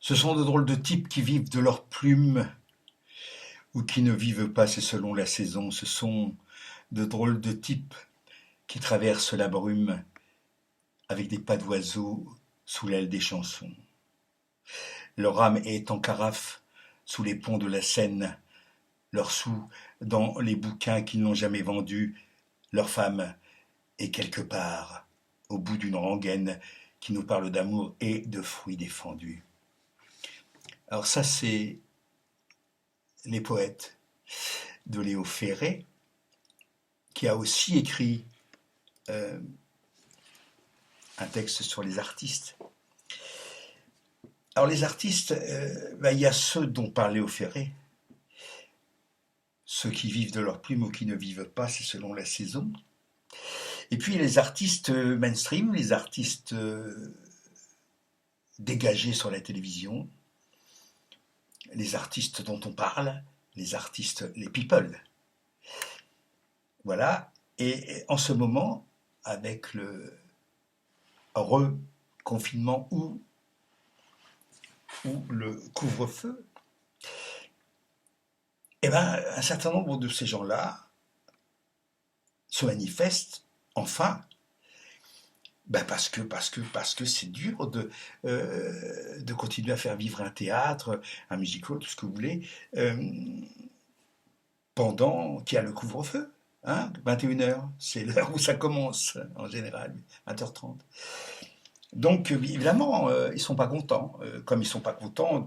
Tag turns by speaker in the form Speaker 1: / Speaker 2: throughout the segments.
Speaker 1: Ce sont de drôles de types qui vivent de leurs plumes ou qui ne vivent pas, c'est selon la saison. Ce sont de drôles de types qui traversent la brume avec des pas d'oiseaux sous l'aile des chansons. Leur âme est en carafe sous les ponts de la Seine, leurs sous dans les bouquins qu'ils n'ont jamais vendus, leur femme est quelque part au bout d'une rengaine qui nous parle d'amour et de fruits défendus. Alors ça, c'est les poètes de Léo Ferré, qui a aussi écrit un texte sur les artistes. Alors les artistes, il y a ceux dont parle Léo Ferré, ceux qui vivent de leur plume ou qui ne vivent pas, c'est selon la saison. Et puis les artistes mainstream, les artistes dégagés sur la télévision, les artistes dont on parle, les artistes, les people. Voilà. Et en ce moment, avec le reconfinement ou le couvre-feu, un certain nombre de ces gens-là se manifestent enfin, parce que c'est dur de continuer à faire vivre un théâtre, un musical, tout ce que vous voulez, pendant qu'il y a le couvre-feu. 21h, c'est l'heure où ça commence, en général, 20h30. Donc, évidemment, ils ne sont pas contents, comme ils ne sont pas contents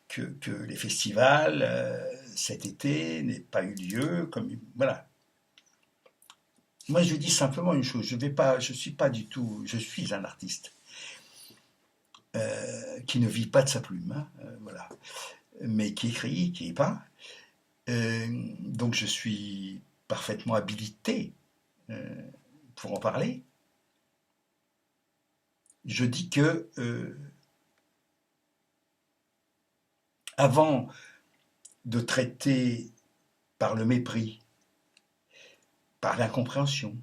Speaker 1: que les festivals, cet été, n'aient pas eu lieu. Voilà. Moi, je dis simplement une chose, je suis un artiste qui ne vit pas de sa plume, voilà, mais qui écrit, qui peint. Donc, je suis parfaitement habilité pour en parler. Je dis que avant de traiter par le mépris, par l'incompréhension,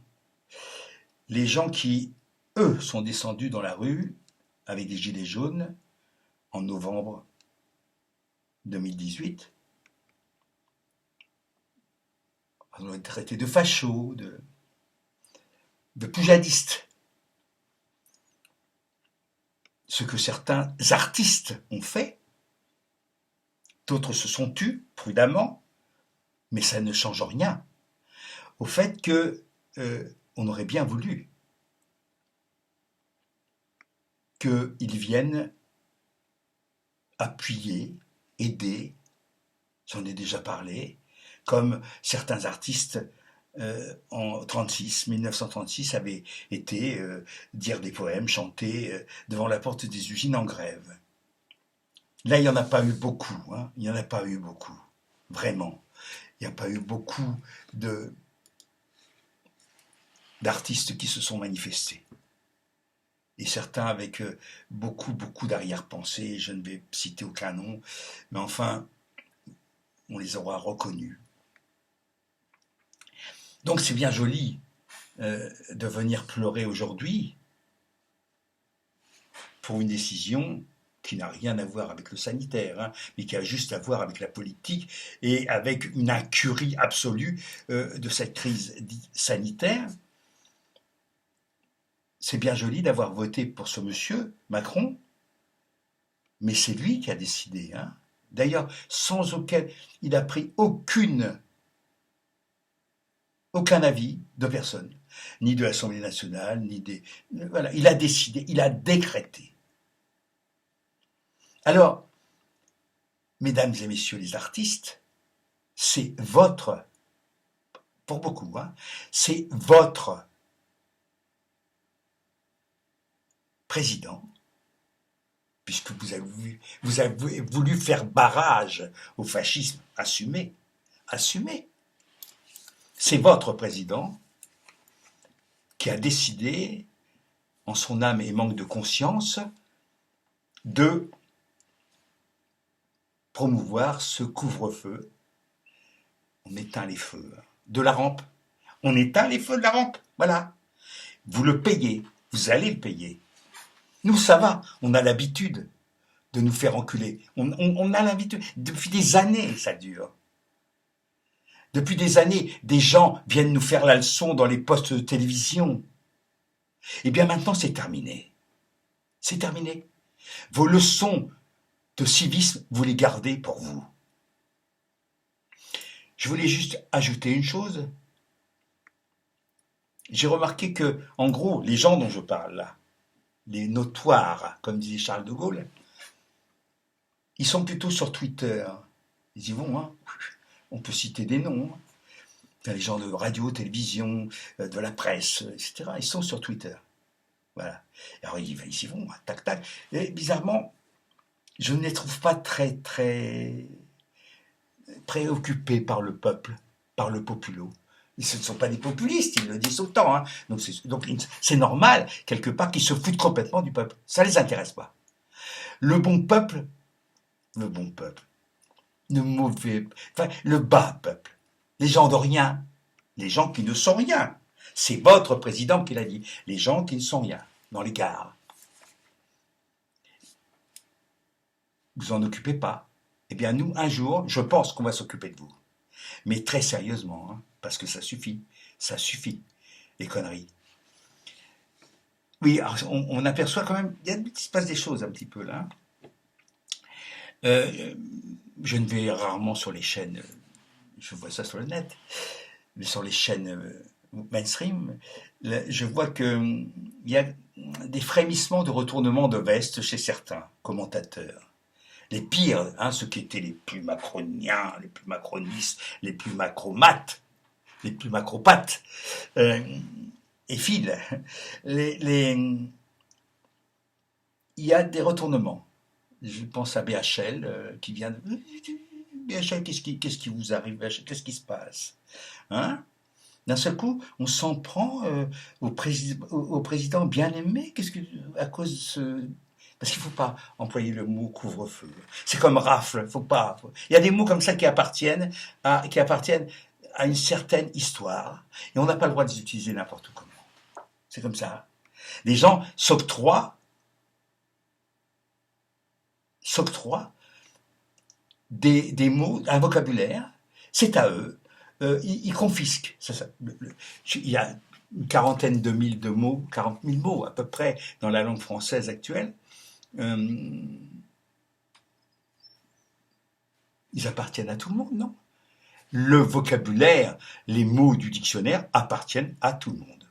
Speaker 1: les gens qui, eux, sont descendus dans la rue avec des gilets jaunes en novembre 2018, on a été traités de fachos, de poujadistes. Ce que certains artistes ont fait, d'autres se sont tus prudemment, mais ça ne change rien au fait que on aurait bien voulu qu'ils viennent appuyer, aider, j'en ai déjà parlé, comme certains artistes en 1936 avaient été dire des poèmes, chanter devant la porte des usines en grève. Là, il n'y en a pas eu beaucoup, il n'y en a pas eu beaucoup, vraiment. Il n'y a pas eu beaucoup d'artistes qui se sont manifestés. Et certains avec beaucoup d'arrière-pensées, je ne vais citer aucun nom, mais enfin, on les aura reconnus. Donc c'est bien joli de venir pleurer aujourd'hui pour une décision qui n'a rien à voir avec le sanitaire, mais qui a juste à voir avec la politique et avec une incurie absolue de cette crise sanitaire. C'est bien joli d'avoir voté pour ce monsieur, Macron, mais c'est lui qui a décidé. D'ailleurs, sans auquel il n'a pris aucun avis de personne, ni de l'Assemblée nationale, ni des... Voilà, il a décidé, il a décrété. Alors, mesdames et messieurs les artistes, c'est votre, pour beaucoup, c'est votre président, puisque vous avez voulu faire barrage au fascisme, assumez. C'est votre président qui a décidé, en son âme et manque de conscience, de promouvoir ce couvre-feu. On éteint les feux de la rampe. On éteint les feux de la rampe. Voilà. Vous le payez. Vous allez le payer. Nous, ça va. On a l'habitude de nous faire enculer. On a l'habitude, depuis des années, ça dure. Depuis des années, des gens viennent nous faire la leçon dans les postes de télévision. Eh bien maintenant, c'est terminé. C'est terminé. Vos leçons de civisme, vous les gardez pour vous. Je voulais juste ajouter une chose. J'ai remarqué que, en gros, les gens dont je parle là, les notoires, comme disait Charles de Gaulle, ils sont plutôt sur Twitter. Ils y vont, hein. On peut citer des noms. Les gens de radio, télévision, de la presse, etc. Ils sont sur Twitter. Voilà. Alors ils y vont, tac, tac. Et bizarrement, je ne les trouve pas très, très préoccupés par le peuple, par le populo. Ce ne sont pas des populistes, ils le disent autant. Hein. Donc c'est normal, quelque part, qu'ils se foutent complètement du peuple. Ça ne les intéresse pas. Le bon peuple, le mauvais, enfin, le bas peuple, les gens de rien, les gens qui ne sont rien. C'est votre président qui l'a dit, les gens qui ne sont rien, dans les gares. Vous en occupez pas. Eh bien nous, un jour, je pense qu'on va s'occuper de vous. Mais très sérieusement, hein, parce que ça suffit, les conneries. Oui, alors, on aperçoit quand même, il se passe des choses un petit peu là. Je ne vais rarement sur les chaînes, je vois ça sur le net, mais sur les chaînes mainstream, je vois qu'il y a des frémissements de retournement de veste chez certains commentateurs. Les pires, hein, ceux qui étaient les plus macroniens, les plus macronistes, les plus macromates, les plus macropathes, et fil. Il y a des retournements. Je pense à BHL qui vient de... BHL, qu'est-ce qui vous arrive, BHL, qu'est-ce qui se passe, hein? D'un seul coup, on s'en prend au président bien aimé. À cause de ce... Parce qu'il ne faut pas employer le mot couvre-feu. C'est comme rafle, faut pas. Il y a des mots comme ça qui appartiennent à une certaine histoire, et on n'a pas le droit de les utiliser n'importe comment. C'est comme ça. Les gens s'octroient des mots, un vocabulaire, c'est à eux. Ils confisquent. Il y a une quarantaine de mille de mots, 40 000 mots à peu près dans la langue française actuelle. Ils appartiennent à tout le monde, non? Le vocabulaire, les mots du dictionnaire appartiennent à tout le monde.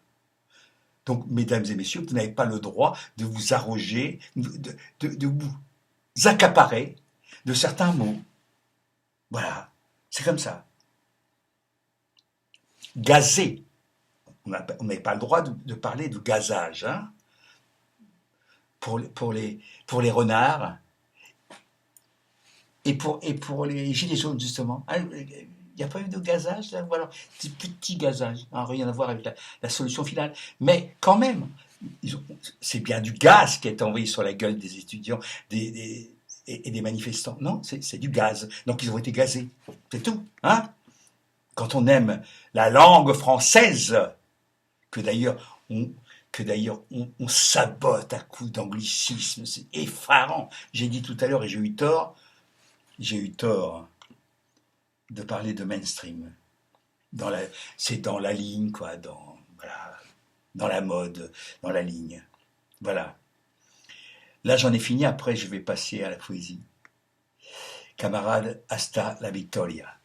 Speaker 1: Donc, mesdames et messieurs, vous n'avez pas le droit de vous arroger, de vous accaparer de certains mots. Voilà, c'est comme ça. Gazer. On n'avait pas le droit de parler de gazage, hein, pour les renards et pour les gilets jaunes, justement. Il n'y a pas eu de gazage, là, voilà, des petits gazages, hein, rien à voir avec la solution finale. Mais quand même, c'est bien du gaz qui est envoyé sur la gueule des étudiants et des manifestants. Non, c'est du gaz. Donc ils ont été gazés. C'est tout, hein? Quand on aime la langue française, que d'ailleurs on sabote à coups d'anglicisme, c'est effarant. J'ai dit tout à l'heure, et j'ai eu tort de parler de mainstream. C'est dans la ligne, quoi, dans la mode, dans la ligne. Voilà. Là, j'en ai fini, après je vais passer à la poésie. Camarade, hasta la victoria.